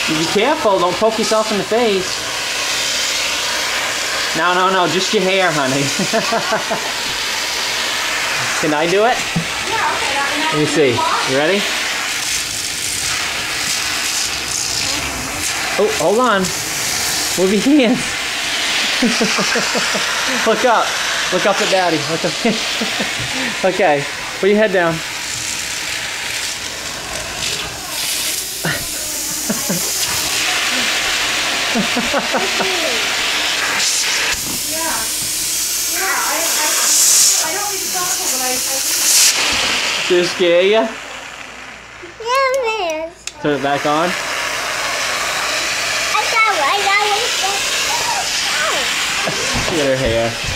Be careful, don't poke yourself in the face. No, no, no, just your hair, honey. Can I do it? Yeah, okay. Let me see. You ready? Oh, hold on. Move your hands. Look up. Look up at Daddy. Look up. Okay. Put your head down. I don't need to talk, but I Did it scare you? Yeah, miss. Turn it back on. I got Look at her hair.